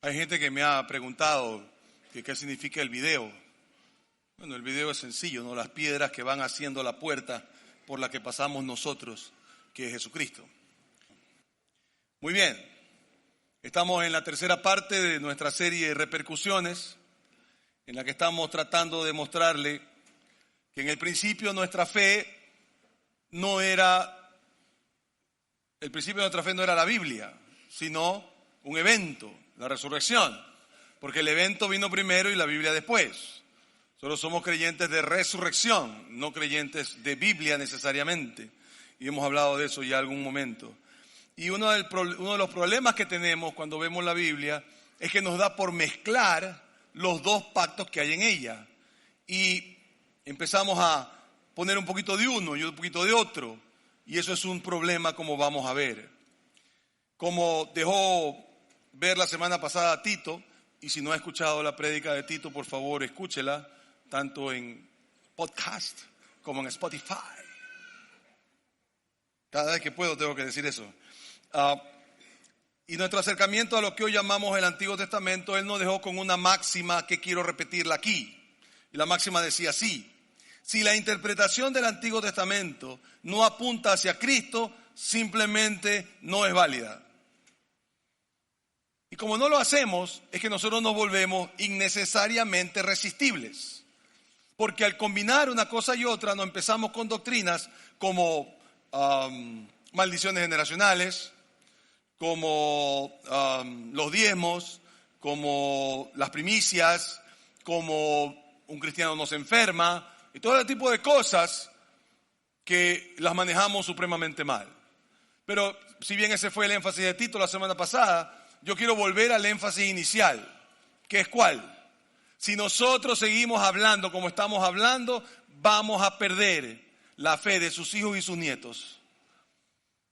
Hay gente que me ha preguntado que qué significa el video. Bueno, el video es sencillo, ¿no? Las piedras que van haciendo la puerta por la que pasamos nosotros, que es Jesucristo. Muy bien, estamos en la tercera parte de nuestra serie de repercusiones, en la que estamos tratando de mostrarle que en el principio nuestra fe no era la Biblia, sino un evento, la resurrección, porque el evento vino primero y la Biblia después. Solo somos creyentes de resurrección, no creyentes de Biblia necesariamente, y hemos hablado de eso ya algún momento. Y uno de los problemas que tenemos cuando vemos la Biblia es que nos da por mezclar los dos pactos que hay en ella, y empezamos a poner un poquito de uno y un poquito de otro, y eso es un problema, como vamos a ver. Como dejó ver la semana pasada Tito, y si no ha escuchado la prédica de Tito, por favor escúchela, tanto en podcast como en Spotify. Cada vez que puedo tengo que decir eso. Y nuestro acercamiento a lo que hoy llamamos el Antiguo Testamento, él nos dejó con una máxima que quiero repetirla aquí. Y la máxima decía así: si la interpretación del Antiguo Testamento no apunta hacia Cristo, simplemente no es válida. Y como no lo hacemos, es que nosotros nos volvemos innecesariamente resistibles. Porque al combinar una cosa y otra, nos empezamos con doctrinas como maldiciones generacionales, como los diezmos, como las primicias, como un cristiano no se enferma, y todo ese tipo de cosas que las manejamos supremamente mal. Pero si bien ese fue el énfasis de Tito la semana pasada, yo quiero volver al énfasis inicial, que es ¿cuál? Si nosotros seguimos hablando como estamos hablando, vamos a perder la fe de sus hijos y sus nietos.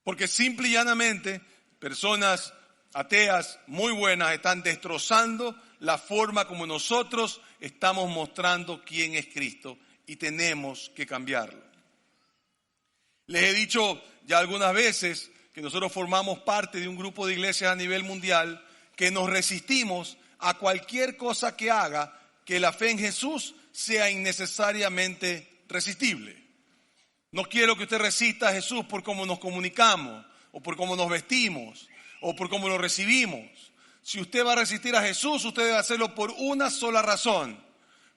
Porque simple y llanamente, personas ateas muy buenas están destrozando la forma como nosotros estamos mostrando quién es Cristo, y tenemos que cambiarlo. Les he dicho ya algunas veces que nosotros formamos parte de un grupo de iglesias a nivel mundial que nos resistimos a cualquier cosa que haga que la fe en Jesús sea innecesariamente resistible. No quiero que usted resista a Jesús por cómo nos comunicamos, o por cómo nos vestimos, o por cómo lo recibimos. Si usted va a resistir a Jesús, usted debe hacerlo por una sola razón: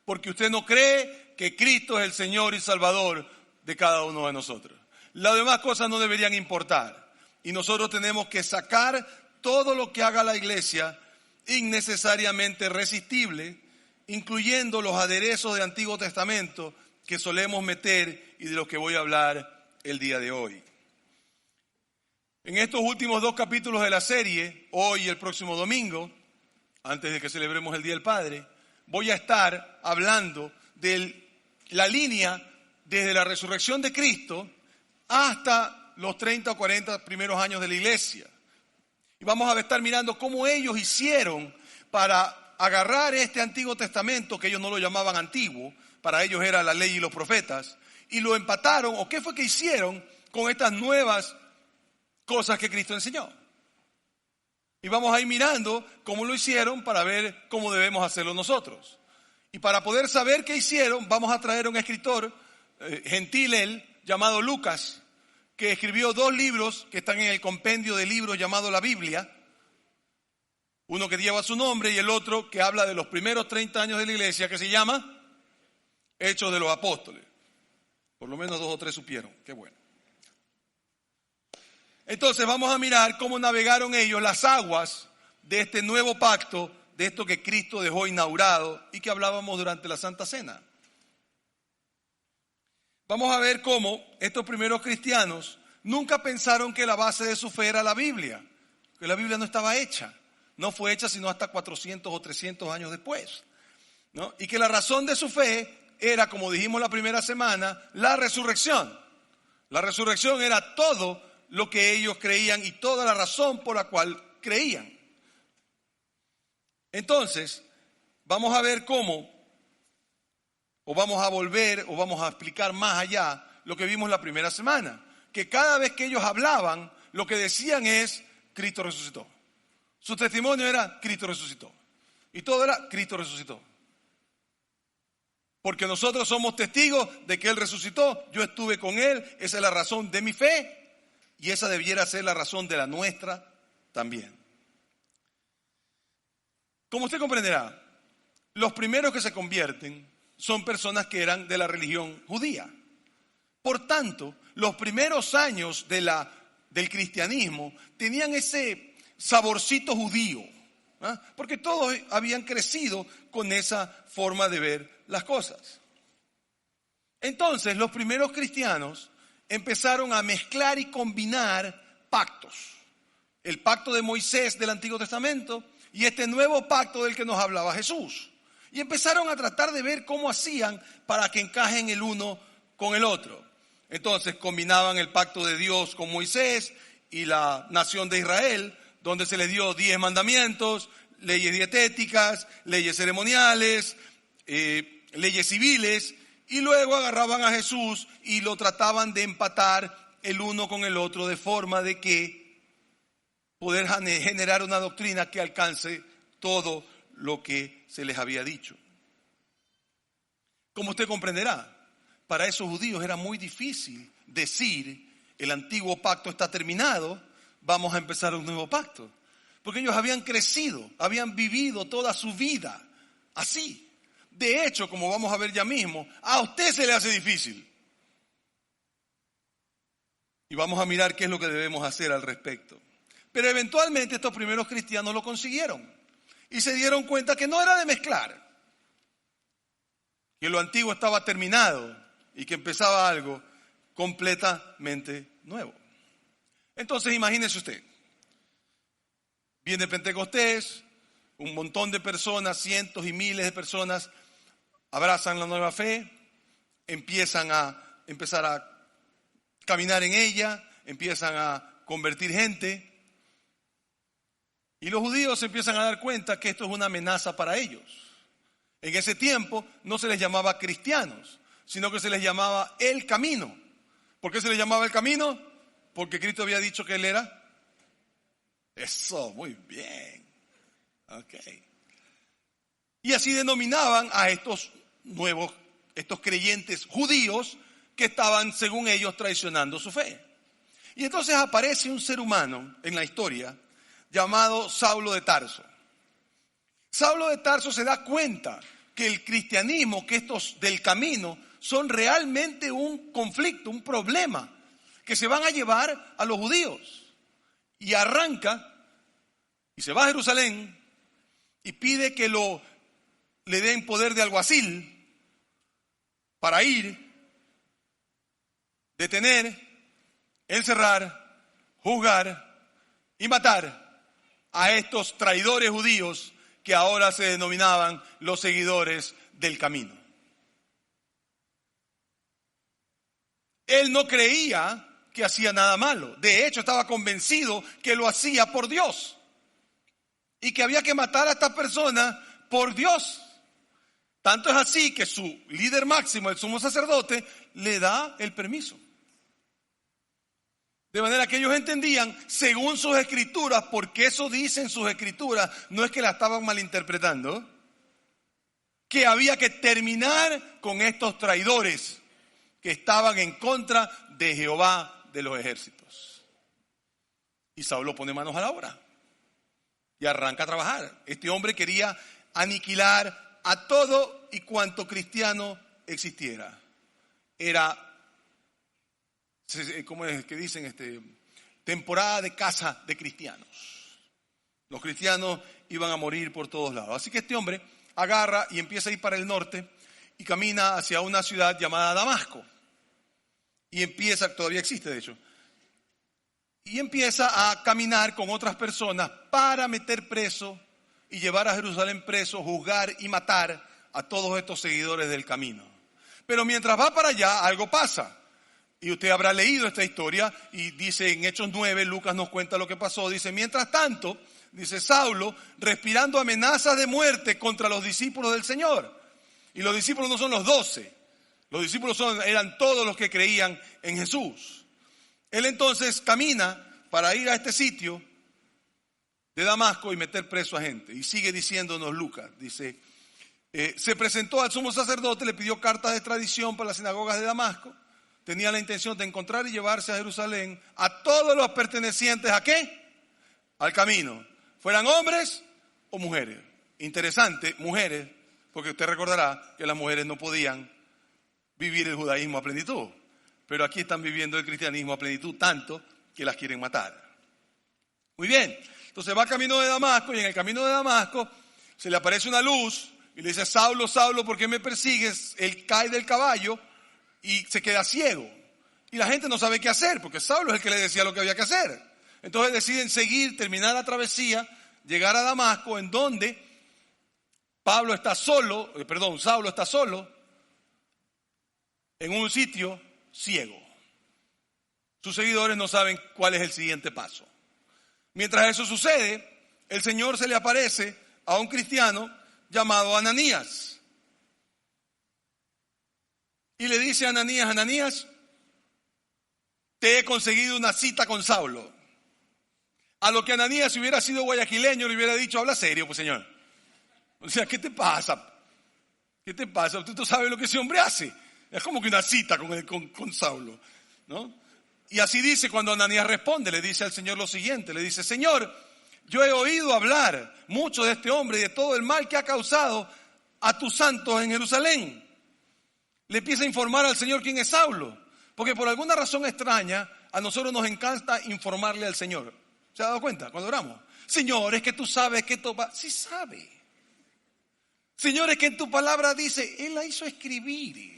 porque usted no cree que Cristo es el Señor y Salvador de cada uno de nosotros. Las demás cosas no deberían importar. Y nosotros tenemos que sacar todo lo que haga la iglesia innecesariamente resistible, incluyendo los aderezos del Antiguo Testamento que solemos meter y de los que voy a hablar el día de hoy. En estos últimos 2 capítulos de la serie, hoy y el próximo domingo, antes de que celebremos el Día del Padre, voy a estar hablando de la línea desde la resurrección de Cristo hasta los 30 o 40 primeros años de la iglesia. Y vamos a estar mirando cómo ellos hicieron para agarrar este Antiguo Testamento, que ellos no lo llamaban antiguo, para ellos era la ley y los profetas, y lo empataron, o qué fue que hicieron con estas nuevas cosas que Cristo enseñó. Y vamos a ir mirando cómo lo hicieron para ver cómo debemos hacerlo nosotros. Y para poder saber qué hicieron, vamos a traer a un escritor, gentil él, llamado Lucas, que escribió 2 libros que están en el compendio de libros llamado la Biblia. Uno que lleva su nombre y el otro que habla de los primeros 30 años de la iglesia, que se llama Hechos de los Apóstoles. Por lo menos 2 o 3 supieron. Qué bueno. Entonces vamos a mirar cómo navegaron ellos las aguas de este nuevo pacto, de esto que Cristo dejó inaugurado y que hablábamos durante la Santa Cena. Vamos a ver cómo estos primeros cristianos nunca pensaron que la base de su fe era la Biblia, que la Biblia no estaba hecha, no fue hecha sino hasta 400 o 300 años después, ¿no? Y que la razón de su fe era, como dijimos la primera semana, la resurrección. La resurrección era todo lo que ellos creían y toda la razón por la cual creían. Entonces, vamos a ver cómo, o vamos a volver, o vamos a explicar más allá lo que vimos la primera semana. Que cada vez que ellos hablaban, lo que decían es, Cristo resucitó. Su testimonio era Cristo resucitó. Y todo era Cristo resucitó. Porque nosotros somos testigos de que Él resucitó. Yo estuve con Él. Esa es la razón de mi fe. Y esa debiera ser la razón de la nuestra también. Como usted comprenderá, los primeros que se convierten son personas que eran de la religión judía. Por tanto, los primeros años del cristianismo tenían ese saborcito judío, ¿eh? Porque todos habían crecido con esa forma de ver las cosas. Entonces, los primeros cristianos empezaron a mezclar y combinar pactos. El pacto de Moisés del Antiguo Testamento y este nuevo pacto del que nos hablaba Jesús. Y empezaron a tratar de ver cómo hacían para que encajen el uno con el otro. Entonces combinaban el pacto de Dios con Moisés y la nación de Israel, donde se les dio 10 mandamientos, leyes dietéticas, leyes ceremoniales, leyes civiles, y luego agarraban a Jesús y lo trataban de empatar el uno con el otro de forma de que poder generar una doctrina que alcance todo lo que se les había dicho. Como usted comprenderá, para esos judíos era muy difícil decir el antiguo pacto está terminado, vamos a empezar un nuevo pacto. Porque ellos habían crecido, habían vivido toda su vida así. De hecho, como vamos a ver ya mismo, a usted se le hace difícil. Y vamos a mirar qué es lo que debemos hacer al respecto. Pero eventualmente estos primeros cristianos lo consiguieron. Y se dieron cuenta que no era de mezclar. Que lo antiguo estaba terminado y que empezaba algo completamente nuevo. Entonces imagínese usted. Viene Pentecostés, un montón de personas, cientos y miles de personas abrazan la nueva fe, empiezan a caminar en ella, empiezan a convertir gente. Y los judíos se empiezan a dar cuenta que esto es una amenaza para ellos. En ese tiempo no se les llamaba cristianos, sino que se les llamaba el camino. ¿Por qué se les llamaba el camino? Porque Cristo había dicho que Él era. Eso, muy bien. Ok. Y así denominaban a estos creyentes judíos que estaban, según ellos, traicionando su fe. Y entonces aparece un ser humano en la historia llamado Saulo de Tarso. Saulo de Tarso se da cuenta que el cristianismo, que estos del camino, son realmente un conflicto, un problema que se van a llevar a los judíos. Y arranca y se va a Jerusalén y pide que le den poder de alguacil para ir, detener, encerrar, juzgar y matar a estos traidores judíos que ahora se denominaban los seguidores del camino. Él no creía que hacía nada malo. De hecho, estaba convencido que lo hacía por Dios. Y que había que matar a esta persona por Dios. Tanto es así que su líder máximo, el sumo sacerdote, le da el permiso. De manera que ellos entendían, según sus escrituras, porque eso dicen sus escrituras, no es que la estaban malinterpretando, que había que terminar con estos traidores que estaban en contra de Jehová de los ejércitos. Y Saulo pone manos a la obra y arranca a trabajar. Este hombre quería aniquilar a todo y cuanto cristiano existiera. Era, ¿cómo es que dicen? Temporada de caza de cristianos. Los cristianos iban a morir por todos lados. Así que este hombre agarra y empieza a ir para el norte y camina hacia una ciudad llamada Damasco. Y todavía existe de hecho, y empieza a caminar con otras personas para meter preso y llevar a Jerusalén preso, juzgar y matar a todos estos seguidores del camino. Pero mientras va para allá, algo pasa. Y usted habrá leído esta historia y dice en Hechos 9, Lucas nos cuenta lo que pasó. Dice, mientras tanto, dice Saulo, respirando amenazas de muerte contra los discípulos del Señor. Y los discípulos no son los 12. Los discípulos eran todos los que creían en Jesús. Él entonces camina para ir a este sitio de Damasco y meter preso a gente. Y sigue diciéndonos Lucas, dice, se presentó al sumo sacerdote, le pidió cartas de extradición para las sinagogas de Damasco. Tenía la intención de encontrar y llevarse a Jerusalén a todos los pertenecientes ¿a qué? Al camino, fueran hombres o mujeres. Interesante, mujeres, porque usted recordará que las mujeres no podían vivir el judaísmo a plenitud, pero aquí están viviendo el cristianismo a plenitud tanto que las quieren matar. Muy bien, entonces va camino de Damasco y en el camino de Damasco se le aparece una luz y le dice, Saulo, Saulo, ¿por qué me persigues? Él cae del caballo y se queda ciego. Y la gente no sabe qué hacer, porque Saulo es el que le decía lo que había que hacer. Entonces deciden seguir, terminar la travesía, llegar a Damasco, en donde Saulo está solo, en un sitio ciego. Sus seguidores no saben cuál es el siguiente paso. Mientras eso sucede, el Señor se le aparece a un cristiano llamado Ananías. Y le dice a Ananías, Ananías, te he conseguido una cita con Saulo. A lo que Ananías, si hubiera sido guayaquileño, le hubiera dicho, habla serio, pues Señor. O sea, ¿qué te pasa? ¿Qué te pasa? Usted no sabe lo que ese hombre hace. Es como que una cita con Saulo, ¿no? Y así dice cuando Ananías responde, le dice al Señor lo siguiente, le dice, Señor, yo he oído hablar mucho de este hombre y de todo el mal que ha causado a tus santos en Jerusalén. Le empieza a informar al Señor quién es Saulo, porque por alguna razón extraña a nosotros nos encanta informarle al Señor. ¿Se ha dado cuenta cuando oramos? Señor, es que tú sabes que esto va... Sí sabe. Señor, es que en tu palabra dice, Él la hizo escribir.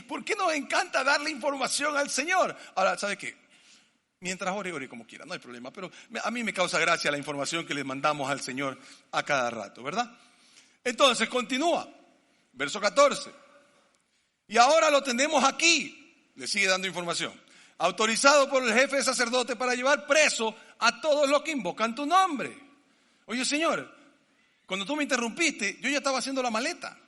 ¿Por qué nos encanta darle información al Señor? Ahora, ¿sabe qué? Mientras ore como quiera, no hay problema. Pero a mí me causa gracia la información que le mandamos al Señor a cada rato, ¿verdad? Entonces, continúa. Verso 14. Y ahora lo tenemos aquí. Le sigue dando información. Autorizado por el jefe de sacerdote para llevar preso a todos los que invocan tu nombre. Oye, Señor, cuando tú me interrumpiste, yo ya estaba haciendo la maleta.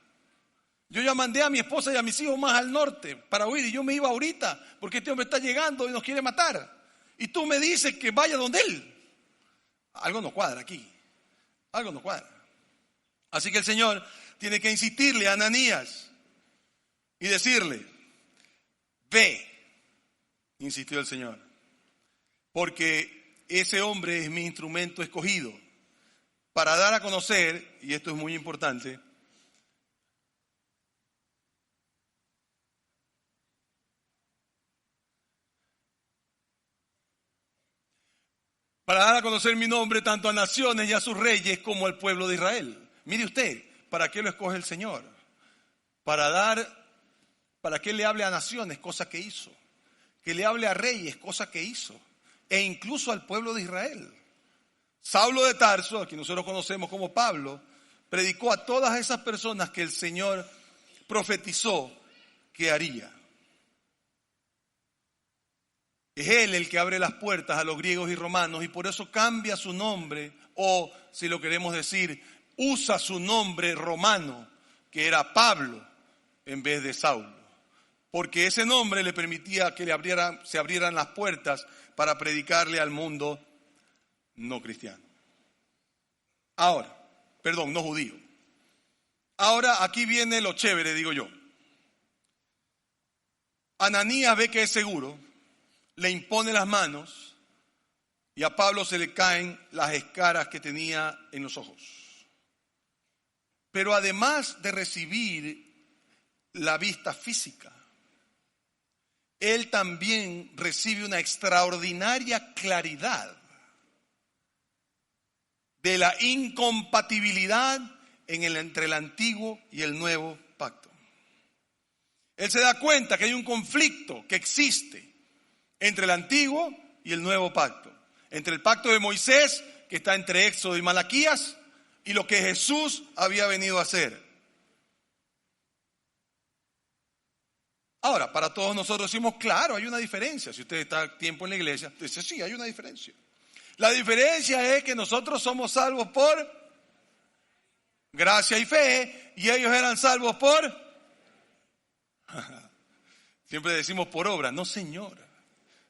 Yo ya mandé a mi esposa y a mis hijos más al norte para huir y yo me iba ahorita porque este hombre está llegando y nos quiere matar. Y tú me dices que vaya donde él. Algo no cuadra aquí. Algo no cuadra. Así que el Señor tiene que insistirle a Ananías y decirle, ve, insistió el Señor, porque ese hombre es mi instrumento escogido para dar a conocer, y esto es muy importante, para dar a conocer mi nombre tanto a naciones y a sus reyes como al pueblo de Israel. Mire usted, ¿para qué lo escoge el Señor? Para que le hable a naciones, cosa que hizo. Que le hable a reyes, cosa que hizo. E incluso al pueblo de Israel. Saulo de Tarso, a quien nosotros conocemos como Pablo, predicó a todas esas personas que el Señor profetizó que haría. Es Él el que abre las puertas a los griegos y romanos y por eso cambia su nombre, o si lo queremos decir, usa su nombre romano, que era Pablo, en vez de Saulo. Porque ese nombre le permitía que se abrieran las puertas para predicarle al mundo no cristiano. No judío. Ahora aquí viene lo chévere, digo yo. Ananías ve que es seguro, le impone las manos y a Pablo se le caen las escaras que tenía en los ojos. Pero además de recibir la vista física, él también recibe una extraordinaria claridad de la incompatibilidad entre el antiguo y el nuevo pacto. Él se da cuenta que hay un conflicto que existe entre el antiguo y el nuevo pacto. Entre el pacto de Moisés, que está entre Éxodo y Malaquías, y lo que Jesús había venido a hacer. Ahora, para todos nosotros decimos, claro, hay una diferencia. Si usted está tiempo en la iglesia, dice, sí, hay una diferencia. La diferencia es que nosotros somos salvos por gracia y fe, y ellos eran salvos por... Siempre decimos por obra. No, señor.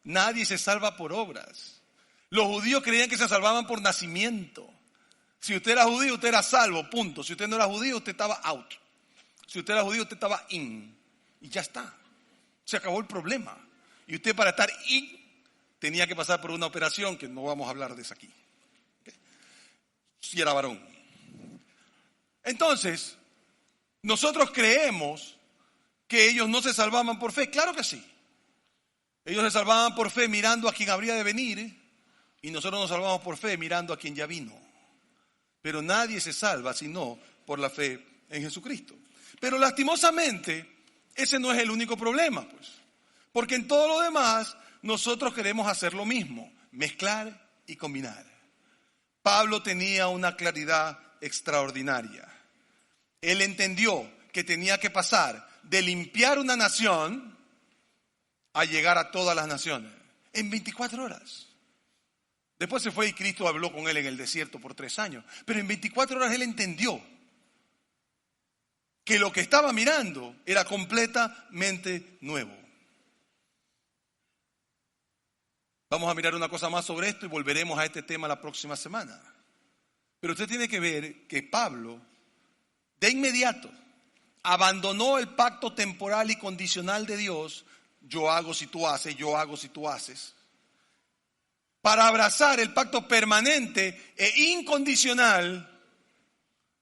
Nadie se salva por obras. Los judíos creían que se salvaban por nacimiento. Si usted era judío, usted era salvo, punto. Si usted no era judío, usted estaba out. Si usted era judío, usted estaba in. Y ya está. Se acabó el problema. Y usted, para estar in, tenía que pasar por una operación que no vamos a hablar de eso aquí. ¿Okay? Si era varón. Entonces, nosotros creemos que ellos no se salvaban por fe. Claro que sí. Ellos se salvaban por fe mirando a quien habría de venir, y nosotros nos salvamos por fe mirando a quien ya vino. Pero nadie se salva sino por la fe en Jesucristo. Pero lastimosamente, ese no es el único problema, pues. Porque en todo lo demás, nosotros queremos hacer lo mismo, mezclar y combinar. Pablo tenía una claridad extraordinaria. Él entendió que tenía que pasar de limpiar una nación a llegar a todas las naciones en 24 horas. Después se fue y Cristo habló con él en el desierto por 3 años. Pero en 24 horas él entendió que lo que estaba mirando era completamente nuevo. Vamos a mirar una cosa más sobre esto y volveremos a este tema la próxima semana. Pero usted tiene que ver que Pablo, de inmediato, abandonó el pacto temporal y condicional de Dios, yo hago si tú haces, yo hago si tú haces, para abrazar el pacto permanente e incondicional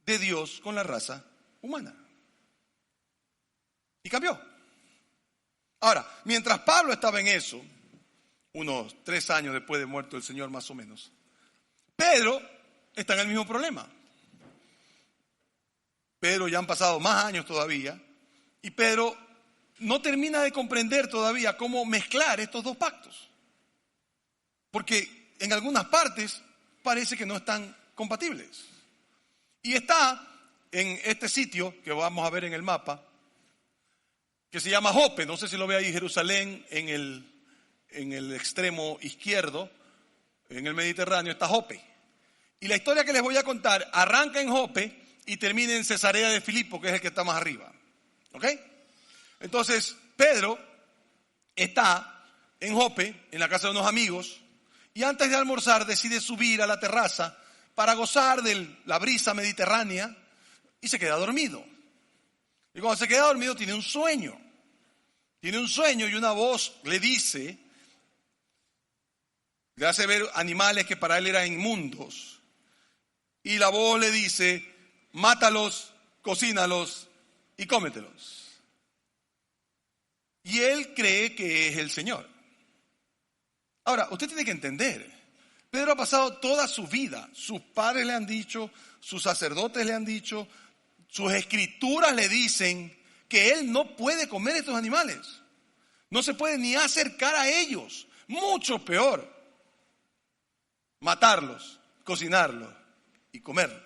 de Dios con la raza humana. Y cambió. Ahora, mientras Pablo estaba en eso, unos 3 años después de muerto el Señor más o menos, Pedro está en el mismo problema. Pedro ya han pasado más años todavía, y Pedro no termina de comprender todavía cómo mezclar estos dos pactos. Porque en algunas partes parece que no están compatibles. Y está en este sitio que vamos a ver en el mapa, que se llama Jope. No sé si lo ve ahí, Jerusalén, en el extremo izquierdo, en el Mediterráneo, está Jope. Y la historia que les voy a contar arranca en Jope y termina en Cesarea de Filipo, que es el que está más arriba. ¿Ok? Entonces, Pedro está en Jope, en la casa de unos amigos, y antes de almorzar decide subir a la terraza para gozar de la brisa mediterránea y se queda dormido. Y cuando se queda dormido tiene un sueño. Tiene un sueño y una voz le dice, le hace ver animales que para él eran inmundos. Y la voz le dice, mátalos, cocínalos y cómetelos. Y él cree que es el Señor. Ahora, usted tiene que entender, Pedro ha pasado toda su vida, sus padres le han dicho, sus sacerdotes le han dicho, sus escrituras le dicen que él no puede comer estos animales. No se puede ni acercar a ellos, mucho peor, matarlos, cocinarlos y comerlos.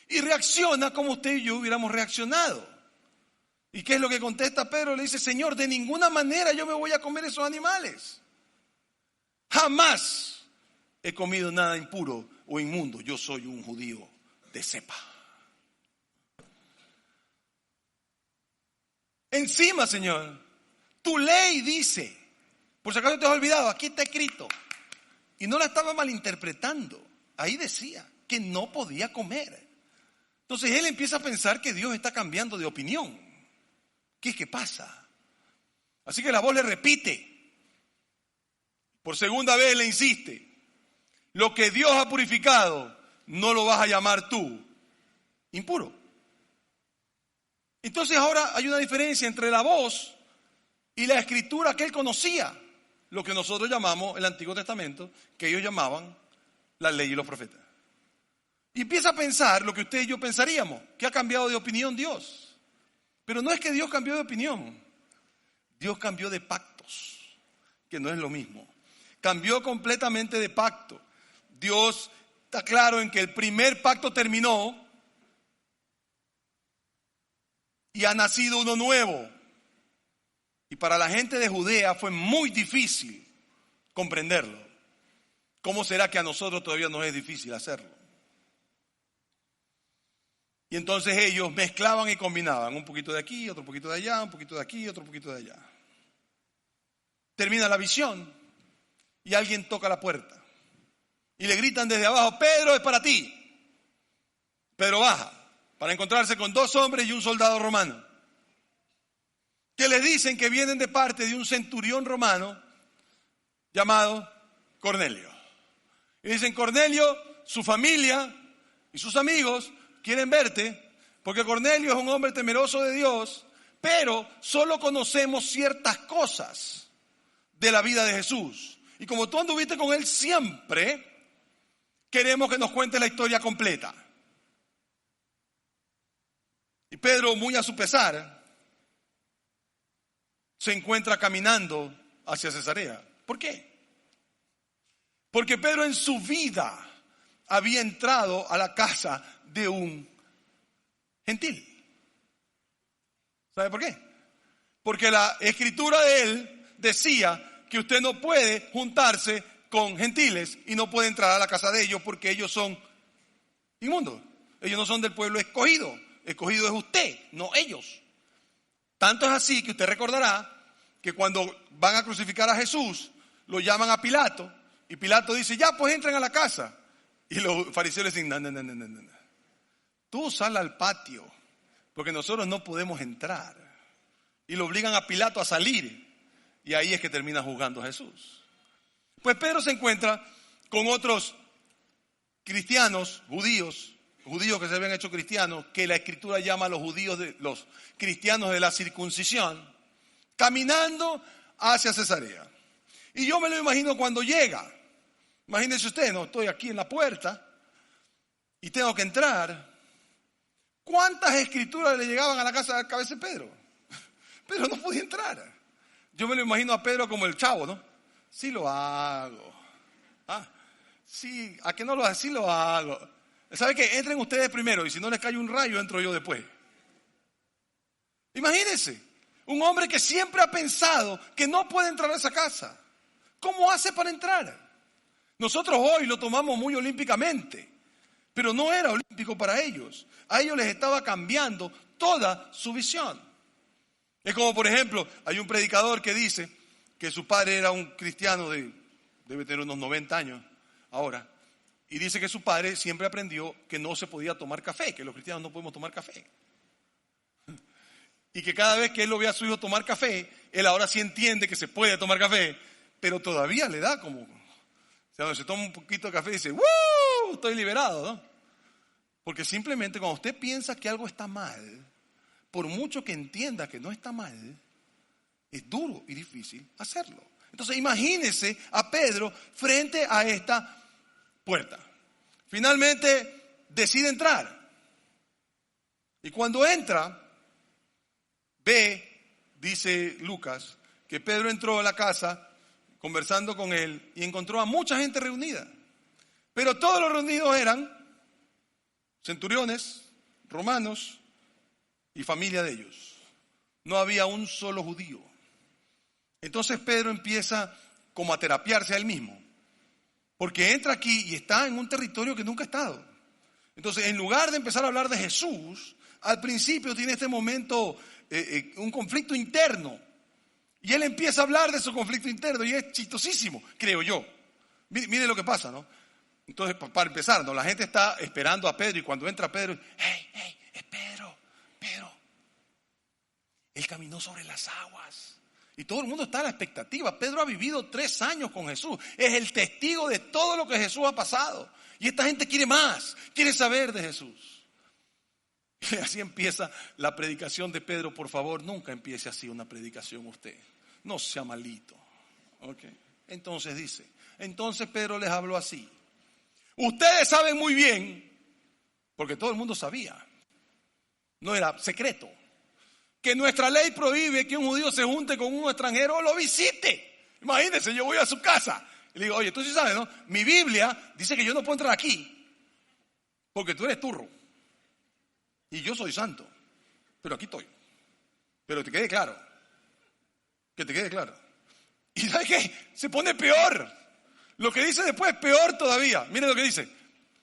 Y reacciona como usted y yo hubiéramos reaccionado. ¿Y qué es lo que contesta Pedro? Le dice, Señor, de ninguna manera yo me voy a comer esos animales. Jamás he comido nada impuro o inmundo. Yo soy un judío de cepa. Encima, Señor, tu ley dice, por si acaso te has olvidado, aquí está escrito. Y no la estaba malinterpretando. Ahí decía que no podía comer. Entonces él empieza a pensar que Dios está cambiando de opinión. ¿Qué es que pasa? Así que la voz le repite. Por segunda vez le insiste. Lo que Dios ha purificado, no lo vas a llamar tú impuro. Entonces ahora hay una diferencia entre la voz y la escritura que él conocía. Lo que nosotros llamamos el Antiguo Testamento, que ellos llamaban la ley y los profetas. Y empieza a pensar lo que usted y yo pensaríamos, que ha cambiado de opinión Dios. Pero no es que Dios cambió de opinión. Dios cambió de pactos, que no es lo mismo. Cambió completamente de pacto. Dios está claro en que el primer pacto terminó y ha nacido uno nuevo. Y para la gente de Judea fue muy difícil comprenderlo. ¿Cómo será que a nosotros todavía nos es difícil hacerlo? Y entonces ellos mezclaban y combinaban. Un poquito de aquí, otro poquito de allá, un poquito de aquí, otro poquito de allá. Termina la visión y alguien toca la puerta. y le gritan desde abajo: Pedro, es para ti. Pedro baja para encontrarse con 2 hombres y un soldado romano, que le dicen que vienen de parte de un centurión romano llamado Cornelio. Y dicen: Cornelio, su familia y sus amigos quieren verte, porque Cornelio es un hombre temeroso de Dios, pero solo conocemos ciertas cosas de la vida de Jesús. Y como tú anduviste con él siempre, queremos que nos cuentes la historia completa. Y Pedro, muy a su pesar, se encuentra caminando hacia Cesarea. ¿Por qué? Porque Pedro en su vida había entrado a la casa de un gentil. ¿Sabe por qué? Porque la escritura de él decía que usted no puede juntarse con gentiles y no puede entrar a la casa de ellos porque ellos son inmundos. Ellos no son del pueblo escogido. Escogido es usted, no ellos. Tanto es así que usted recordará que cuando van a crucificar a Jesús, lo llaman a Pilato, y Pilato dice: ya, pues entren a la casa. Y los fariseos le dicen: no. Tú sal al patio, porque nosotros no podemos entrar. Y lo obligan a Pilato a salir. Y ahí es que termina juzgando a Jesús. Pues Pedro se encuentra con otros cristianos, judíos que se habían hecho cristianos, que la escritura llama a los cristianos de la circuncisión, caminando hacia Cesarea. Y yo me lo imagino cuando llega. Imagínense usted, no, estoy aquí en la puerta y tengo que entrar. ¿Cuántas escrituras le llegaban a la cabeza de Pedro? Pedro no podía entrar. Yo me lo imagino a Pedro como el Chavo, ¿no? Sí lo hago. Sí, ¿a qué no lo hago? Sí lo hago. ¿Sabe qué? Entren ustedes primero y si no les cae un rayo, entro yo después. Imagínense, un hombre que siempre ha pensado que no puede entrar a esa casa. ¿Cómo hace para entrar? Nosotros hoy lo tomamos muy olímpicamente, pero no era olímpico para ellos. A ellos les estaba cambiando toda su visión. Es como, por ejemplo, hay un predicador que dice que su padre era un cristiano debe tener unos 90 años ahora, y dice que su padre siempre aprendió que no se podía tomar café, que los cristianos no podemos tomar café. Y que cada vez que él lo ve a su hijo tomar café, él ahora sí entiende que se puede tomar café, pero todavía le da como... O sea, se toma un poquito de café y dice: ¡woo! Estoy liberado, ¿no? Porque simplemente cuando usted piensa que algo está mal, por mucho que entienda que no está mal, es duro y difícil hacerlo. Entonces imagínese a Pedro frente a esta puerta. Finalmente decide entrar. Y cuando entra, ve, dice Lucas, que Pedro entró a la casa conversando con él y encontró a mucha gente reunida. Pero todos los reunidos eran centuriones, romanos y familia de ellos. No había un solo judío. Entonces Pedro empieza como a terapiarse a él mismo. Porque entra aquí y está en un territorio que nunca ha estado. Entonces, en lugar de empezar a hablar de Jesús, al principio tiene este momento un conflicto interno. Y él empieza a hablar de su conflicto interno y es chistosísimo, creo yo. Mire lo que pasa, ¿no? Entonces, para empezar, ¿no? La gente está esperando a Pedro y cuando entra Pedro, ¡hey, es Pedro! Él caminó sobre las aguas. Y todo el mundo está a la expectativa. Pedro ha vivido 3 años con Jesús. Es el testigo de todo lo que Jesús ha pasado. Y esta gente quiere más, quiere saber de Jesús. Y así empieza la predicación de Pedro. Por favor, nunca empiece así una predicación usted. No sea malito. ¿Okay? Entonces Pedro les habló así. Ustedes saben muy bien, porque todo el mundo sabía, no era secreto, que nuestra ley prohíbe que un judío se junte con un extranjero o lo visite. Imagínense, yo voy a su casa y le digo: oye, tú sí sabes, ¿no? Mi Biblia dice que yo no puedo entrar aquí porque tú eres turro y yo soy santo, pero aquí estoy. Pero que te quede claro. ¿Y sabes qué? Se pone peor. Lo que dice después es peor todavía. Miren lo que dice.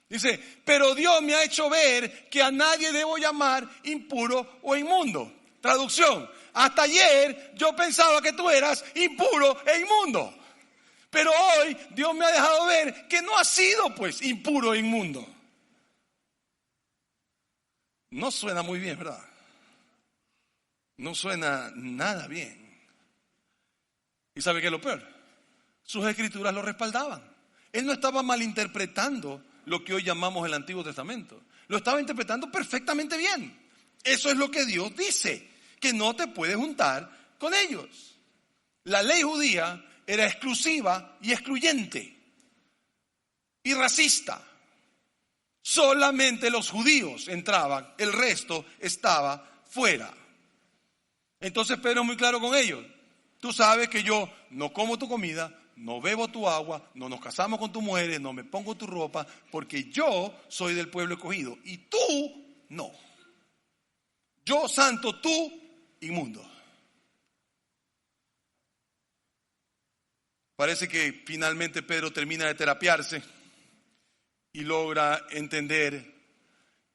Dice: pero Dios me ha hecho ver que a nadie debo llamar impuro o inmundo. Traducción: hasta ayer yo pensaba que tú eras impuro e inmundo. Pero hoy Dios me ha dejado ver que no ha sido pues impuro e inmundo. No suena muy bien, ¿verdad? No suena nada bien. ¿Y sabe qué es lo peor? Sus escrituras lo respaldaban. Él no estaba malinterpretando lo que hoy llamamos el Antiguo Testamento. Lo estaba interpretando perfectamente bien. Eso es lo que Dios dice, que no te puedes juntar con ellos. La ley judía era exclusiva y excluyente y racista. Solamente los judíos entraban, el resto estaba fuera. Entonces Pedro es muy claro con ellos. Tú sabes que yo no como tu comida, no bebo tu agua, no nos casamos con tus mujeres, no me pongo tu ropa, porque yo soy del pueblo escogido y tú no. Yo santo, tú inmundo. Parece que finalmente Pedro termina de terapiarse y logra entender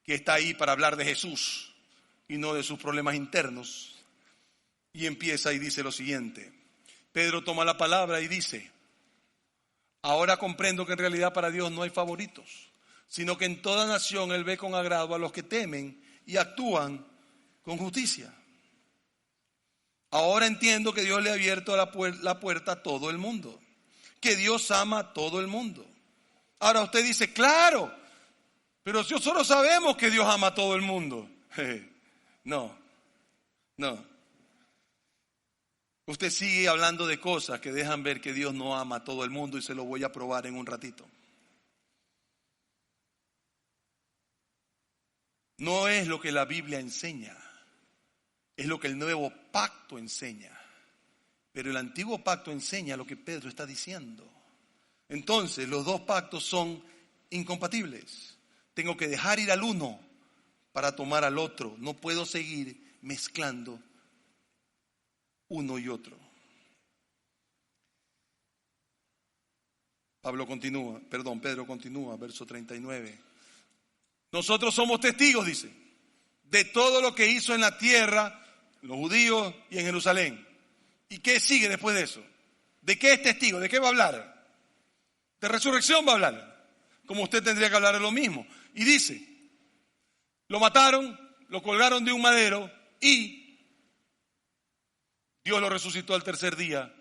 que está ahí para hablar de Jesús y no de sus problemas internos. Y empieza y dice lo siguiente. Pedro toma la palabra y dice: ahora comprendo que en realidad para Dios no hay favoritos, sino que en toda nación Él ve con agrado a los que temen y actúan con justicia. Ahora entiendo que Dios le ha abierto la puerta a todo el mundo, que Dios ama a todo el mundo. Ahora usted dice, claro, pero nosotros sabemos que Dios ama a todo el mundo. No. Usted sigue hablando de cosas que dejan ver que Dios no ama a todo el mundo y se lo voy a probar en un ratito. No es lo que la Biblia enseña, es lo que el nuevo pacto enseña. Pero el antiguo pacto enseña lo que Pedro está diciendo. Entonces los dos pactos son incompatibles. Tengo que dejar ir al uno para tomar al otro. No puedo seguir mezclando uno y otro. Pedro continúa, verso 39. Nosotros somos testigos, dice, de todo lo que hizo en la tierra, los judíos y en Jerusalén. ¿Y qué sigue después de eso? ¿De qué es testigo? ¿De qué va a hablar? De resurrección va a hablar. Como usted tendría que hablar de lo mismo. Y dice, lo mataron, lo colgaron de un madero y Dios lo resucitó al tercer día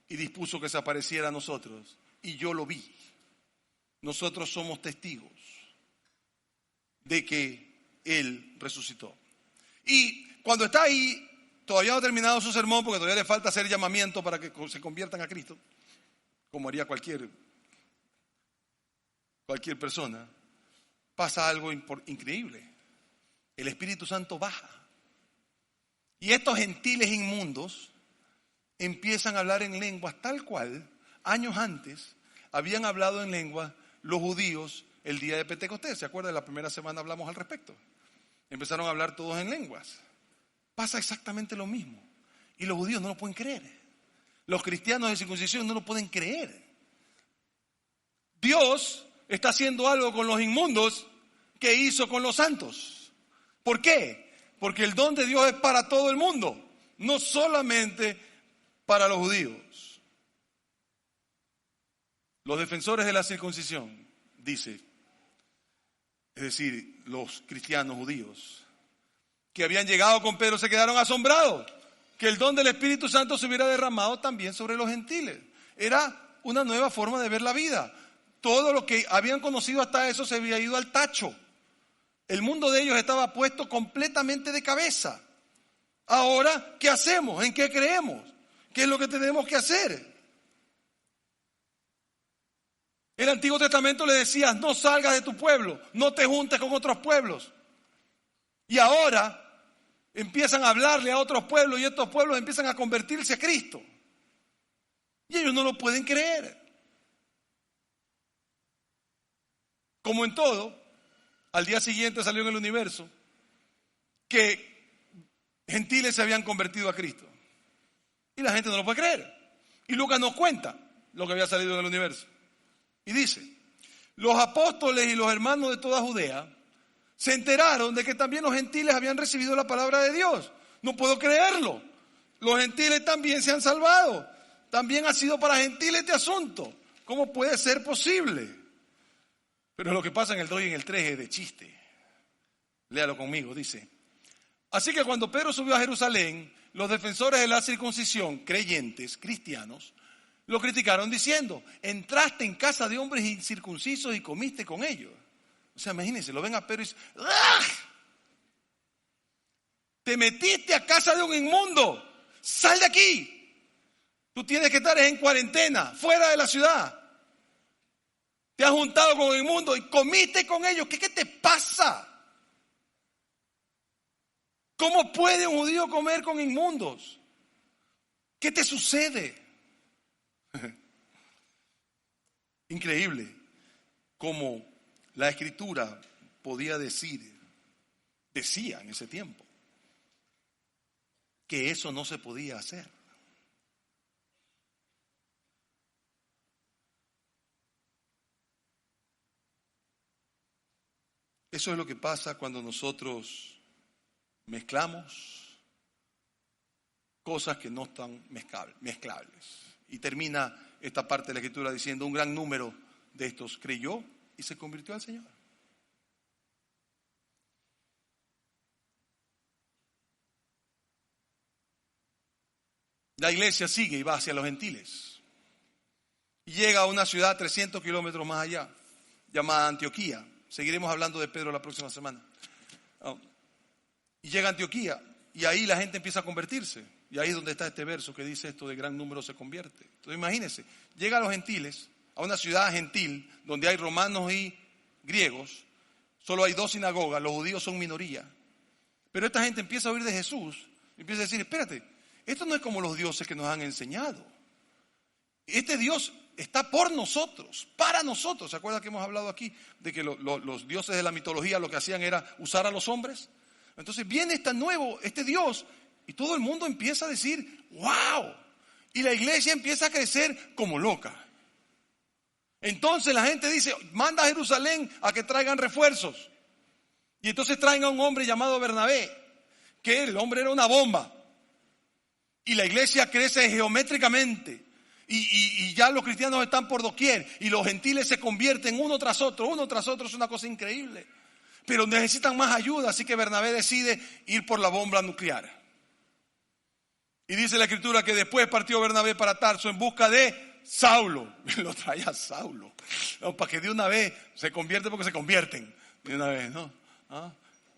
y dispuso que se apareciera a nosotros. Y yo lo vi. Nosotros somos testigos de que Él resucitó. Y cuando está ahí, todavía no ha terminado su sermón porque todavía le falta hacer llamamiento para que se conviertan a Cristo, como haría cualquier persona. Pasa algo increíble. El Espíritu Santo baja. Y estos gentiles inmundos empiezan a hablar en lenguas tal cual años antes habían hablado en lenguas los judíos el día de Pentecostés. ¿Se acuerdan? La primera semana hablamos al respecto. Empezaron a hablar todos en lenguas. Pasa exactamente lo mismo. Y los judíos no lo pueden creer. Los cristianos de circuncisión no lo pueden creer. Dios está haciendo algo con los inmundos que hizo con los santos. ¿Por qué? Porque el don de Dios es para todo el mundo, no solamente para los judíos. Los defensores de la circuncisión, dice, es decir, los cristianos judíos, que habían llegado con Pedro, se quedaron asombrados que el don del Espíritu Santo se hubiera derramado también sobre los gentiles. Era una nueva forma de ver la vida. Todo lo que habían conocido hasta eso se había ido al tacho. El mundo de ellos estaba puesto completamente de cabeza. Ahora, ¿qué hacemos? ¿En qué creemos? ¿Qué es lo que tenemos que hacer? El Antiguo Testamento le decía, no salgas de tu pueblo, no te juntes con otros pueblos. Y ahora empiezan a hablarle a otros pueblos y estos pueblos empiezan a convertirse a Cristo. Y ellos no lo pueden creer. Como en todo, al día siguiente salió en El Universo que gentiles se habían convertido a Cristo. Y la gente no lo puede creer. Y Lucas nos cuenta lo que había salido en El Universo. Y dice, los apóstoles y los hermanos de toda Judea se enteraron de que también los gentiles habían recibido la palabra de Dios. No puedo creerlo. Los gentiles también se han salvado. también ha sido para gentiles este asunto. ¿Cómo puede ser posible? Pero lo que pasa en el 2 y en el 3 es de chiste. Léalo conmigo, dice. Así que cuando Pedro subió a Jerusalén, los defensores de la circuncisión, creyentes, cristianos, lo criticaron diciendo: entraste en casa de hombres incircuncisos y comiste con ellos. O sea, imagínense, lo ven a Pedro y dicen: ¡ah! Te metiste a casa de un inmundo, sal de aquí. Tú tienes que estar en cuarentena, fuera de la ciudad. Te has juntado con el inmundo y comiste con ellos. ¿Qué te pasa? ¿Cómo puede un judío comer con inmundos? ¿Qué te sucede? Increíble cómo la Escritura decía en ese tiempo, que eso no se podía hacer. Eso es lo que pasa cuando nosotros mezclamos cosas que no están mezclables. Y termina esta parte de la Escritura diciendo: un gran número de estos creyó y se convirtió al Señor. La iglesia sigue y va hacia los gentiles. Y llega a una ciudad 300 kilómetros más allá, llamada Antioquía. Seguiremos hablando de Pedro la próxima semana. Y llega a Antioquía y ahí la gente empieza a convertirse. Y ahí es donde está este verso que dice esto de gran número se convierte. Entonces imagínense, llega a los gentiles, a una ciudad gentil donde hay romanos y griegos. Solo hay 2 sinagogas, los judíos son minoría. Pero esta gente empieza a oír de Jesús y empieza a decir: espérate, esto no es como los dioses que nos han enseñado. Este Dios está por nosotros, para nosotros. ¿Se acuerdan que hemos hablado aquí de que los dioses de la mitología lo que hacían era usar a los hombres? Entonces viene este Dios, y todo el mundo empieza a decir: ¡wow! Y la iglesia empieza a crecer como loca. Entonces la gente dice: manda a Jerusalén a que traigan refuerzos. Y entonces traen a un hombre llamado Bernabé, que el hombre era una bomba. Y la iglesia crece geométricamente. Y ya los cristianos están por doquier. Y los gentiles se convierten uno tras otro. Uno tras otro, es una cosa increíble. Pero necesitan más ayuda. Así que Bernabé decide ir por la bomba nuclear. Y dice la Escritura que después partió Bernabé para Tarso en busca de Saulo. Lo trae a Saulo. No, para que de una vez se convierte, porque se convierten. De una vez, ¿no?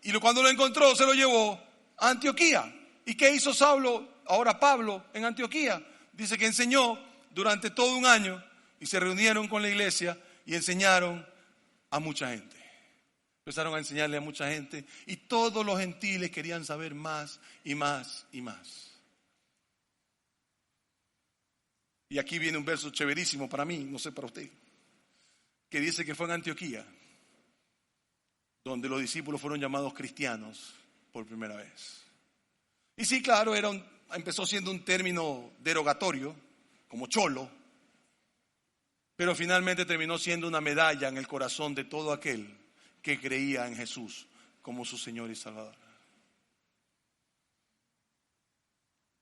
Y cuando lo encontró, se lo llevó a Antioquía. ¿Y qué hizo Saulo, ahora Pablo, en Antioquía? Dice que enseñó durante todo un año y se reunieron con la iglesia y enseñaron a mucha gente. Empezaron a enseñarle a mucha gente y todos los gentiles querían saber más y más y más. Y aquí viene un verso chéverísimo para mí, no sé para usted, que dice que fue en Antioquía donde los discípulos fueron llamados cristianos por primera vez. Y sí, claro, empezó siendo un término derogatorio, como cholo, pero finalmente terminó siendo una medalla en el corazón de todo aquel que creía en Jesús como su Señor y Salvador.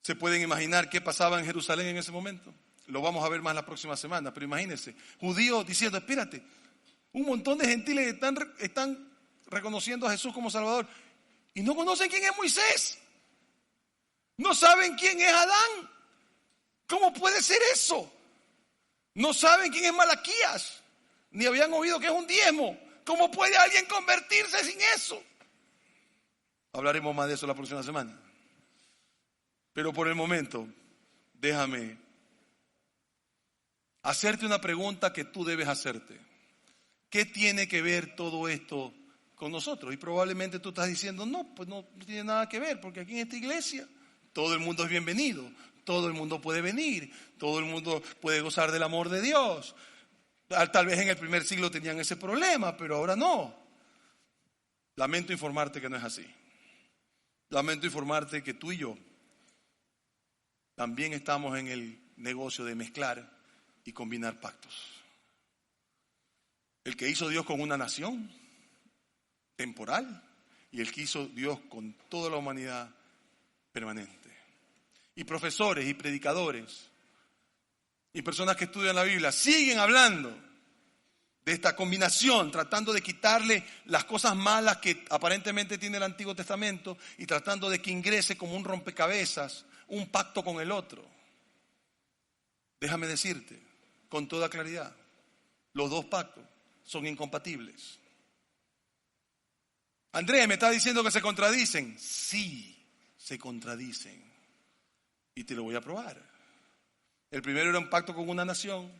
¿Se pueden imaginar qué pasaba en Jerusalén en ese momento? Lo vamos a ver más la próxima semana, pero imagínense, judíos diciendo: espérate, un montón de gentiles están reconociendo a Jesús como Salvador y no conocen quién es Moisés. No saben quién es Adán. ¿Cómo puede ser eso? No saben quién es Malaquías, ni habían oído que es un diezmo. ¿Cómo puede alguien convertirse sin eso? Hablaremos más de eso la próxima semana. Pero por el momento, déjame hacerte una pregunta que tú debes hacerte. ¿Qué tiene que ver todo esto con nosotros? Y probablemente tú estás diciendo: no, pues no tiene nada que ver, porque aquí en esta iglesia todo el mundo es bienvenido, todo el mundo puede venir, todo el mundo puede gozar del amor de Dios. Tal vez en el primer siglo tenían ese problema, pero ahora no. Lamento informarte que no es así. Lamento informarte que tú y yo también estamos en el negocio de mezclar y combinar pactos. El que hizo Dios con una nación temporal y el que hizo Dios con toda la humanidad permanente. Y profesores y predicadores y personas que estudian la Biblia siguen hablando de esta combinación, tratando de quitarle las cosas malas que aparentemente tiene el Antiguo Testamento y tratando de que ingrese como un rompecabezas, un pacto con el otro. Déjame decirte con toda claridad, los dos pactos son incompatibles. Andrés, ¿me está diciendo que se contradicen? Sí, se contradicen. Y te lo voy a probar. El primero era un pacto con una nación.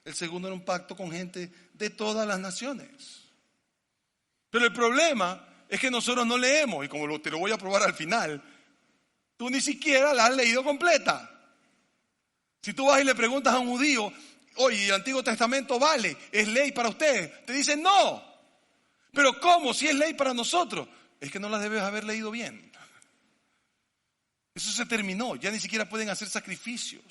El segundo era un pacto con gente de todas las naciones. Pero el problema es que nosotros no leemos. Y como te lo voy a probar al final, tú ni siquiera la has leído completa. Si tú vas y le preguntas a un judío, oye, ¿el Antiguo Testamento vale? ¿Es ley para ustedes? Te dicen no. Pero ¿cómo? Si es ley para nosotros. Es que no la debes haber leído bien. Eso se terminó. Ya ni siquiera pueden hacer sacrificios.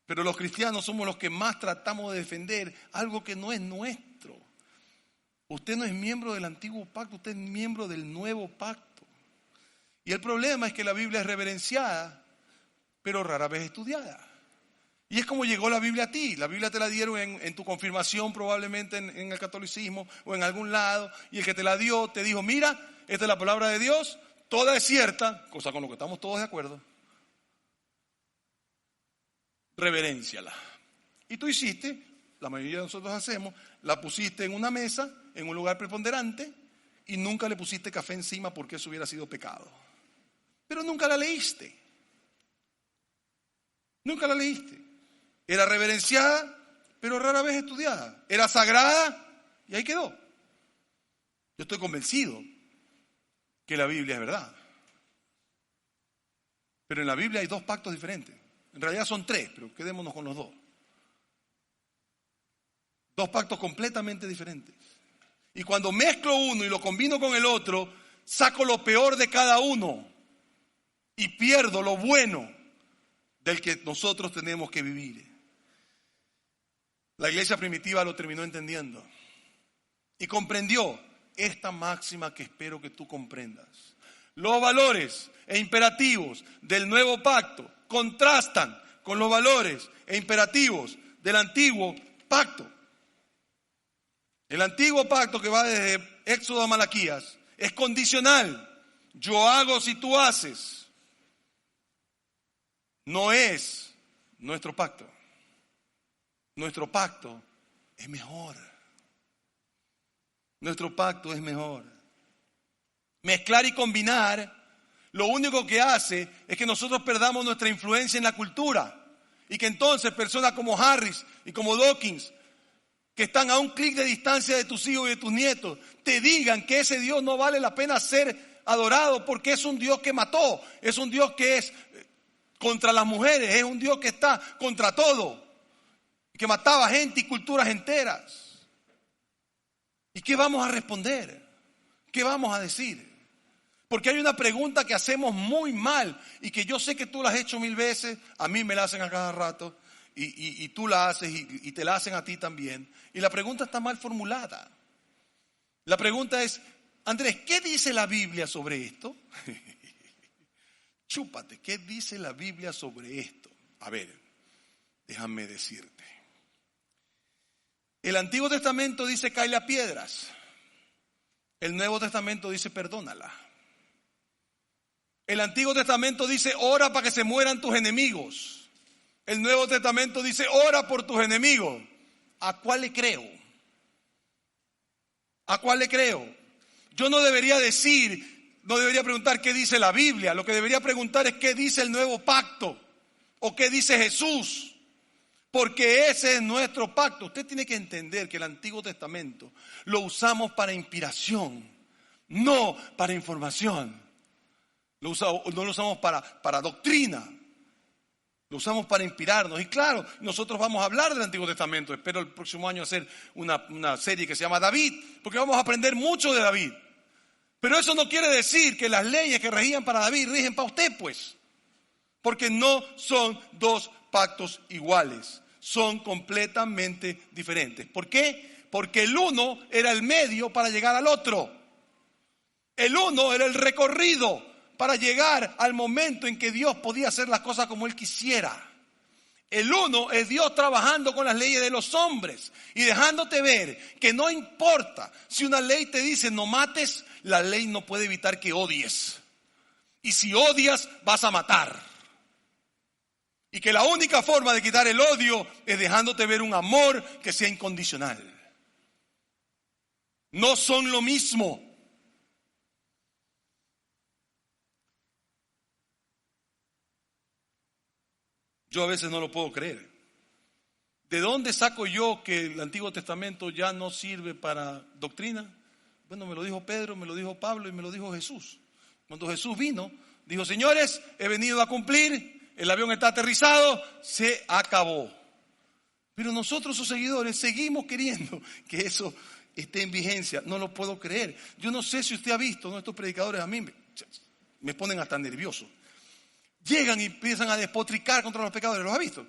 Pero los cristianos somos los que más tratamos de defender algo que no es nuestro. Usted no es miembro del antiguo pacto, usted es miembro del nuevo pacto. Y el problema es que la Biblia es reverenciada, pero rara vez estudiada. Y es como llegó la Biblia a ti. La Biblia te la dieron en tu confirmación, probablemente en el catolicismo o en algún lado. Y el que te la dio te dijo, mira, esta es la palabra de Dios, toda es cierta, cosa con lo que estamos todos de acuerdo. Reverénciala. Y tú hiciste, la mayoría de nosotros hacemos, la pusiste en una mesa, en un lugar preponderante, y nunca le pusiste café encima porque eso hubiera sido pecado. Pero nunca la leíste. Nunca la leíste. Era reverenciada, pero rara vez estudiada. Era sagrada y ahí quedó. Yo estoy convencido que la Biblia es verdad. Pero en la Biblia hay dos pactos diferentes. En realidad son tres, pero quedémonos con los dos. Dos pactos completamente diferentes. Y cuando mezclo uno y lo combino con el otro, saco lo peor de cada uno y pierdo lo bueno del que nosotros tenemos que vivir. La iglesia primitiva lo terminó entendiendo y comprendió esta máxima que espero que tú comprendas. Los valores e imperativos del nuevo pacto contrastan con los valores e imperativos del antiguo pacto. El antiguo pacto, que va desde Éxodo a Malaquías, es condicional. Yo hago si tú haces. No es nuestro pacto. Nuestro pacto es mejor. Nuestro pacto es mejor. Mezclar y combinar, lo único que hace es que nosotros perdamos nuestra influencia en la cultura. Y que entonces personas como Harris y como Dawkins, que están a un clic de distancia de tus hijos y de tus nietos, te digan que ese Dios no vale la pena ser adorado porque es un Dios que mató, es un Dios que es contra las mujeres, es un Dios que está contra todo, que mataba gente y culturas enteras. ¿Y qué vamos a responder? ¿Qué vamos a decir? Porque hay una pregunta que hacemos muy mal y que yo sé que tú la has hecho 1000 veces, a mí me la hacen a cada rato y tú la haces y te la hacen a ti también. Y la pregunta está mal formulada. La pregunta es, Andrés, ¿qué dice la Biblia sobre esto? Chúpate, ¿qué dice la Biblia sobre esto? A ver, déjame decirte. El Antiguo Testamento dice cáele a piedras. El Nuevo Testamento dice perdónala. El Antiguo Testamento dice ora para que se mueran tus enemigos. El Nuevo Testamento dice ora por tus enemigos. ¿A cuál le creo? ¿A cuál le creo? Yo no debería decir, no debería preguntar qué dice la Biblia. Lo que debería preguntar es qué dice el nuevo pacto o qué dice Jesús. Porque ese es nuestro pacto. Usted tiene que entender que el Antiguo Testamento lo usamos para inspiración, no para información. No lo usamos para doctrina. Lo usamos para inspirarnos. Y claro, nosotros vamos a hablar del Antiguo Testamento. Espero el próximo año hacer una serie que se llama David, porque vamos a aprender mucho de David. Pero eso no quiere decir que las leyes que regían para David rigen para usted, pues. Porque no son dos pactos iguales. Son completamente diferentes. ¿Por qué? Porque el uno era el medio para llegar al otro. El uno era el recorrido para llegar al momento en que Dios podía hacer las cosas como Él quisiera. El uno es Dios trabajando con las leyes de los hombres y dejándote ver que no importa si una ley te dice no mates, la ley no puede evitar que odies. Y si odias, vas a matar. Y que la única forma de quitar el odio es dejándote ver un amor que sea incondicional. No son lo mismo. Yo a veces no lo puedo creer. ¿De dónde saco yo que el Antiguo Testamento ya no sirve para doctrina? Bueno, me lo dijo Pedro, me lo dijo Pablo y me lo dijo Jesús. Cuando Jesús vino, dijo: señores, he venido a cumplir, el avión está aterrizado, se acabó. Pero nosotros, sus seguidores, seguimos queriendo que eso esté en vigencia. No lo puedo creer. Yo no sé si usted ha visto, ¿no? Estos predicadores a mí me ponen hasta nervioso. Llegan y empiezan a despotricar contra los pecadores. ¿Los ha visto?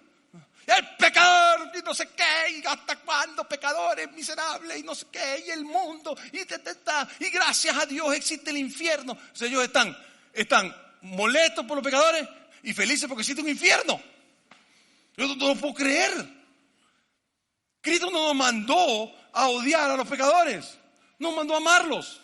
El pecador y no sé qué, y hasta cuándo pecadores miserables y no sé qué, y el mundo, y gracias a Dios existe el infierno. O sea, ellos están molestos por los pecadores y felices porque existe un infierno. Yo no lo puedo creer. Cristo no nos mandó a odiar a los pecadores, nos mandó a amarlos.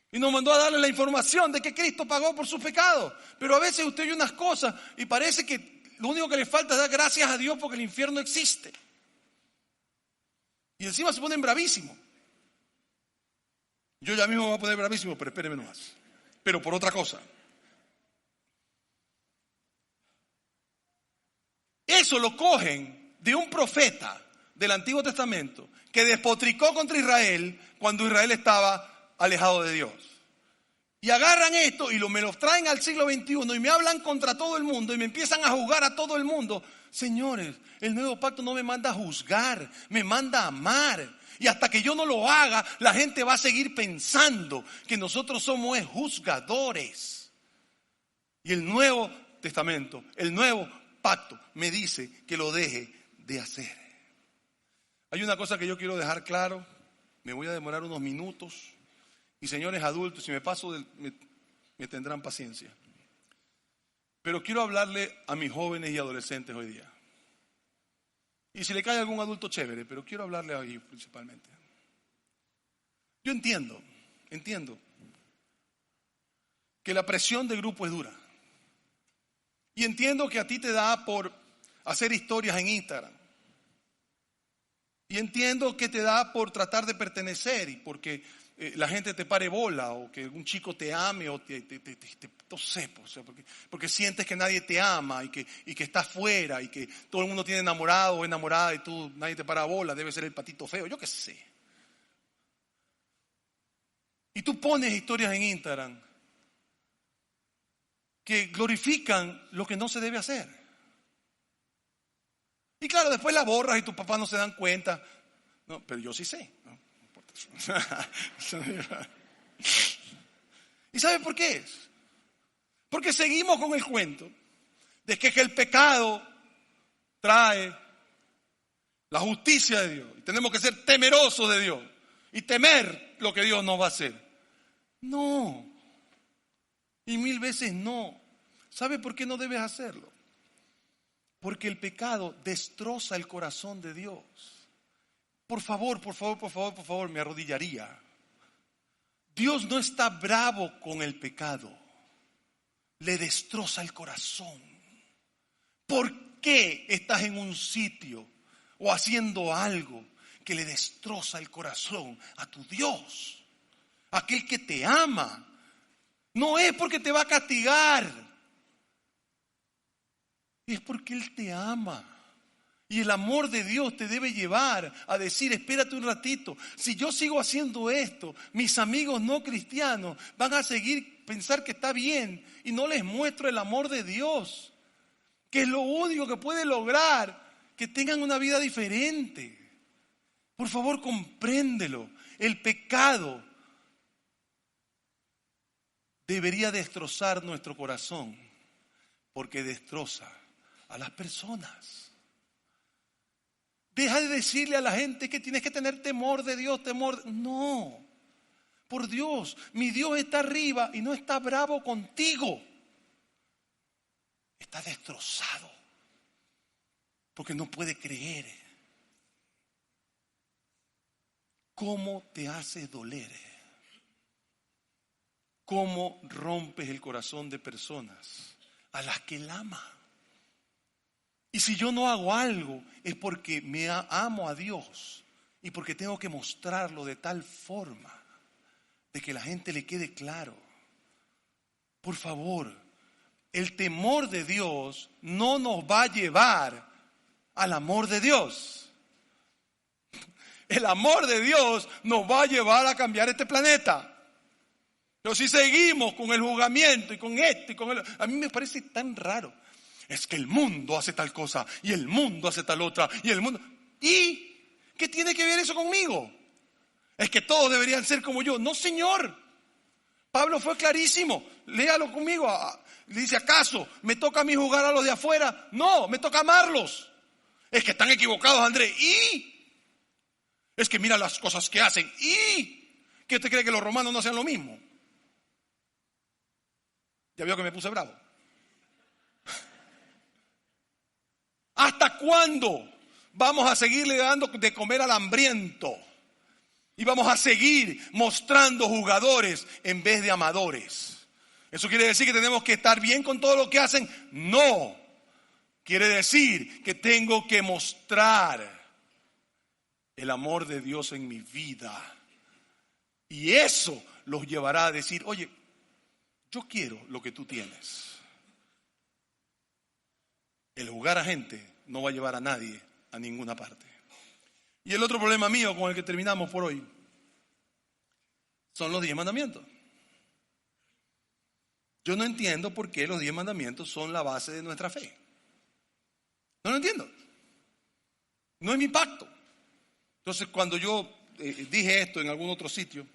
Y nos mandó a darle la información de que Cristo pagó por sus pecados. Pero a veces usted oye unas cosas y parece que lo único que le falta es dar gracias a Dios porque el infierno existe. Y encima se ponen bravísimos. Yo ya mismo me voy a poner bravísimo, pero espéreme nomás. Pero por otra cosa. Eso lo cogen de un profeta del Antiguo Testamento que despotricó contra Israel cuando Israel estaba alejado de Dios. Y agarran esto y me los traen al siglo XXI y me hablan contra todo el mundo y me empiezan a juzgar a todo el mundo. Señores, el nuevo pacto no me manda a juzgar, me manda a amar. Y hasta que yo no lo haga, la gente va a seguir pensando que nosotros somos juzgadores. Y el Nuevo Testamento, el nuevo pacto me dice que lo deje de hacer. Hay una cosa que yo quiero dejar claro, me voy a demorar unos minutos. Y señores adultos, si me paso, me tendrán paciencia. Pero quiero hablarle a mis jóvenes y adolescentes hoy día. Y si le cae algún adulto, chévere, pero quiero hablarle a ellos principalmente. Yo entiendo que la presión de grupo es dura. Y entiendo que a ti te da por hacer historias en Instagram. Y entiendo que te da por tratar de pertenecer y porque la gente te pare bola o que un chico te ame o no sé, o sea, porque sientes que nadie te ama y que estás fuera y que todo el mundo tiene enamorado o enamorada y tú nadie te para bola, debe ser el patito feo, yo qué sé. Y tú pones historias en Instagram que glorifican lo que no se debe hacer. Y claro, después la borras y tus papás no se dan cuenta. No, pero yo sí sé. No importa eso. ¿Y sabe por qué es? Porque seguimos con el cuento de que el pecado trae la justicia de Dios. Y tenemos que ser temerosos de Dios y temer lo que Dios nos va a hacer. No. Y 1000 veces no. ¿Sabe por qué no debes hacerlo? Porque el pecado destroza el corazón de Dios. Por favor, me arrodillaría. Dios no está bravo con el pecado. Le destroza el corazón. ¿Por qué estás en un sitio o haciendo algo que le destroza el corazón a tu Dios? Aquel que te ama. No es porque te va a castigar. Es porque Él te ama. Y el amor de Dios te debe llevar a decir, espérate un ratito, si yo sigo haciendo esto, mis amigos no cristianos van a seguir pensar que está bien y no les muestro el amor de Dios, que es lo único que puede lograr que tengan una vida diferente. Por favor, compréndelo. El pecado debería destrozar nuestro corazón porque destroza a las personas. Deja de decirle a la gente que tienes que tener temor de Dios, No, por Dios, mi Dios está arriba y no está bravo contigo. Está destrozado. porque no puede creer cómo te hace doler, cómo rompes el corazón de personas a las que él ama. Y si yo no hago algo es porque me amo a Dios y porque tengo que mostrarlo de tal forma de que la gente le quede claro. Por favor, el temor de Dios no nos va a llevar al amor de Dios. El amor de Dios nos va a llevar a cambiar este planeta. Pero si seguimos con el juzgamiento y con esto y con el... A mí me parece tan raro. Es que el mundo hace tal cosa y el mundo hace tal otra y el mundo... ¿Y qué tiene que ver eso conmigo? Es que todos deberían ser como yo. No, señor. Pablo fue clarísimo. Léalo conmigo. Le dice, ¿acaso me toca a mí juzgar a los de afuera? No, me toca amarlos. Es que están equivocados, Andrés. ¿Y? Es que mira las cosas que hacen. ¿Y? ¿Qué usted cree que los romanos no hacen lo mismo? Ya vio que me puse bravo. ¿Hasta cuándo vamos a seguirle dando de comer al hambriento? Y vamos a seguir mostrando jugadores en vez de amadores. ¿Eso quiere decir que tenemos que estar bien con todo lo que hacen? No. Quiere decir que tengo que mostrar el amor de Dios en mi vida. Y eso los llevará a decir, oye, yo quiero lo que tú tienes. El jugar a gente no va a llevar a nadie a ninguna parte. Y el otro problema mío con el que terminamos por hoy son los 10 mandamientos. Yo no entiendo por qué los 10 mandamientos son la base de nuestra fe. No lo entiendo. No es mi pacto. Entonces, cuando yo dije esto en algún otro sitio,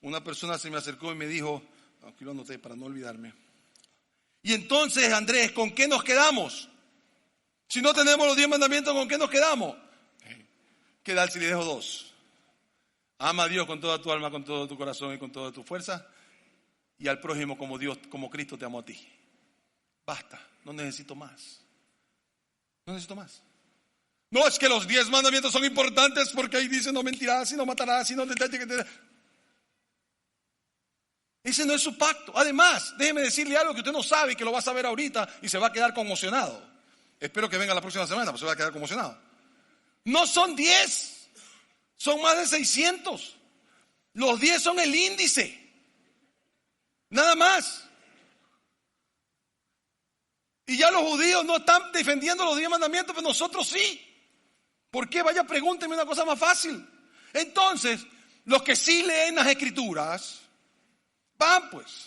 una persona se me acercó y me dijo, aquí lo anoté para no olvidarme. Y entonces, Andrés, ¿con qué nos quedamos? Si no tenemos los 10 mandamientos, ¿con qué nos quedamos? ¿Qué tal si le dejo 2? Ama a Dios con toda tu alma, con todo tu corazón y con toda tu fuerza. Y al prójimo como Dios, como Cristo te amó a ti. Basta, no necesito más. No necesito más. No, es que los 10 mandamientos son importantes porque ahí dice no mentirás y no matarás y no... Ese no es su pacto. Además, déjeme decirle algo que usted no sabe y que lo va a saber ahorita y se va a quedar conmocionado. Espero que venga la próxima semana, pues se va a quedar conmocionado. No son 10, son más de 600. Los 10 son el índice. Nada más. Y ya los judíos no están defendiendo los 10 mandamientos, pero nosotros sí. ¿Por qué? Vaya, pregúnteme una cosa más fácil. Entonces, los que sí leen las escrituras, van pues.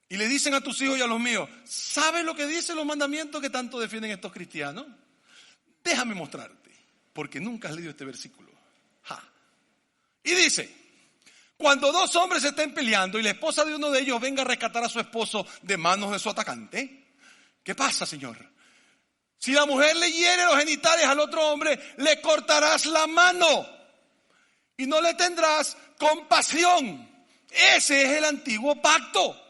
Y le dicen a tus hijos y a los míos, ¿sabes lo que dicen los mandamientos que tanto defienden estos cristianos? Déjame mostrarte, porque nunca has leído este versículo. Y dice, cuando 2 hombres estén peleando y la esposa de uno de ellos venga a rescatar a su esposo de manos de su atacante, ¿qué pasa, Señor? Si la mujer le hiere los genitales al otro hombre, le cortarás la mano y no le tendrás compasión. Ese es el antiguo pacto.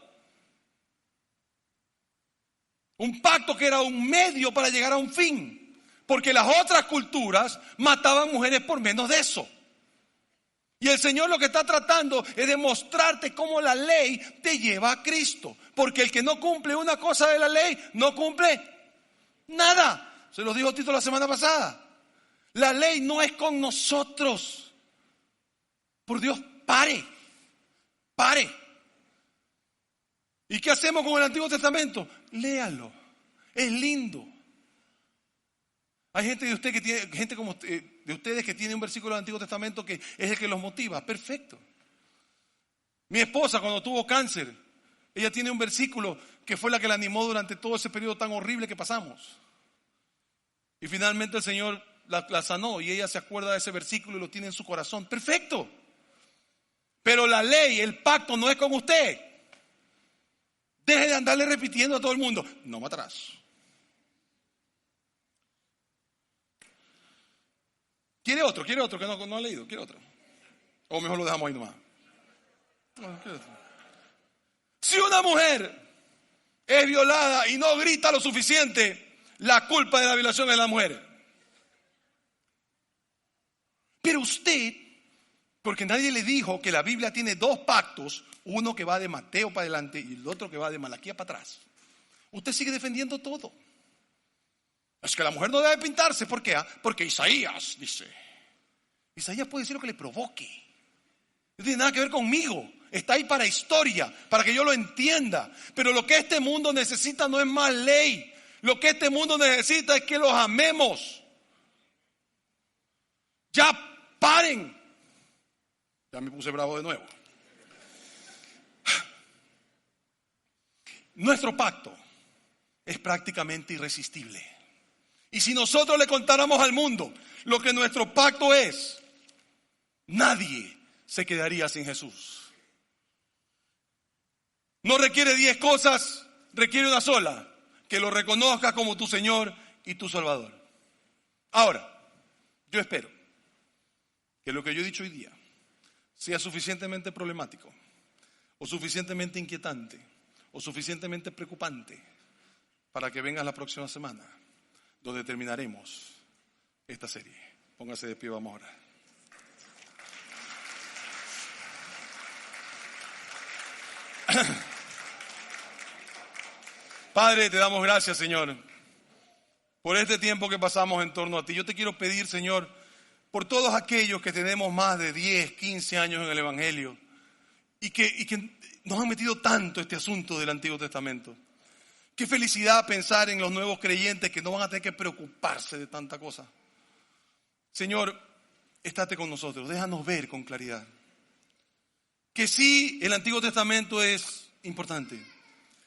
Un pacto que era un medio para llegar a un fin. Porque las otras culturas mataban mujeres por menos de eso. Y el Señor lo que está tratando es de mostrarte cómo la ley te lleva a Cristo. Porque el que no cumple una cosa de la ley, no cumple nada. Se los dijo Tito la semana pasada. La ley no es con nosotros. Por Dios, pare. ¿Y qué hacemos con el Antiguo Testamento? Léalo. Es lindo. Hay gente de usted que tiene, gente como de ustedes que tiene un versículo del Antiguo Testamento que es el que los motiva. Perfecto. Mi esposa cuando tuvo cáncer, ella tiene un versículo que fue la que la animó durante todo ese periodo tan horrible que pasamos. Y finalmente el Señor la sanó y ella se acuerda de ese versículo y lo tiene en su corazón. Perfecto. Pero la ley, el pacto no es con usted. Deje de andarle repitiendo a todo el mundo, no matarás. ¿Quiere otro que no ha leído? ¿Quiere otro? O mejor lo dejamos ahí nomás. Si una mujer es violada y no grita lo suficiente, la culpa de la violación es de la mujer. Pero usted, porque nadie le dijo que la Biblia tiene dos pactos, uno que va de Mateo para adelante y el otro que va de Malaquía para atrás. Usted sigue defendiendo todo. Es que la mujer no debe pintarse, ¿por qué? Porque Isaías dice. Isaías puede decir lo que le provoque. No tiene nada que ver conmigo. Está ahí para historia, para que yo lo entienda. Pero lo que este mundo necesita no es más ley. Lo que este mundo necesita es que los amemos. Ya paren. Ya me puse bravo de nuevo. Nuestro pacto es prácticamente irresistible. Y si nosotros le contáramos al mundo lo que nuestro pacto es, nadie se quedaría sin Jesús. No requiere 10 cosas, requiere una sola: que lo reconozcas como tu Señor y tu Salvador. Ahora, yo espero que lo que yo he dicho hoy día sea suficientemente problemático, o suficientemente inquietante, o suficientemente preocupante para que vengas la próxima semana, donde terminaremos esta serie. Póngase de pie, vamos a orar. Padre, te damos gracias, Señor, por este tiempo que pasamos en torno a ti. Yo te quiero pedir, Señor, por todos aquellos que tenemos más de 10, 15 años en el Evangelio y que nos han metido tanto este asunto del Antiguo Testamento. Qué felicidad pensar en los nuevos creyentes que no van a tener que preocuparse de tanta cosa. Señor, estate con nosotros, déjanos ver con claridad que sí, el Antiguo Testamento es importante,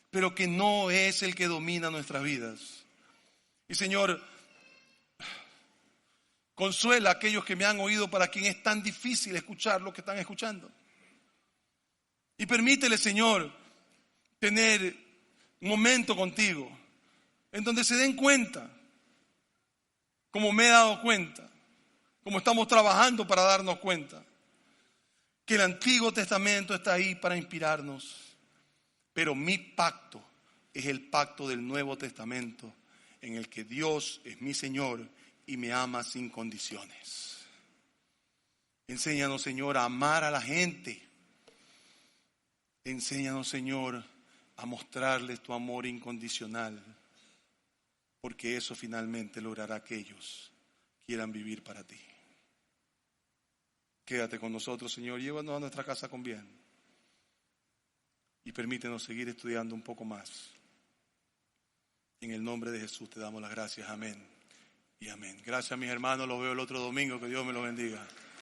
pero que no es el que domina nuestras vidas. Y Señor, consuela a aquellos que me han oído, para quien es tan difícil escuchar lo que están escuchando. Y permítele, Señor, tener un momento contigo en donde se den cuenta, como me he dado cuenta, como estamos trabajando para darnos cuenta, que el Antiguo Testamento está ahí para inspirarnos. Pero mi pacto es el pacto del Nuevo Testamento, en el que Dios es mi Señor y me ama sin condiciones. Enséñanos, Señor, a amar a la gente. Enséñanos, Señor, a mostrarles tu amor incondicional, porque eso finalmente logrará que ellos quieran vivir para ti. Quédate con nosotros, Señor, llévanos a nuestra casa con bien y permítenos seguir estudiando un poco más. En el nombre de Jesús te damos las gracias. Amén y amén. Gracias, mis hermanos. Los veo el otro domingo. Que Dios me los bendiga.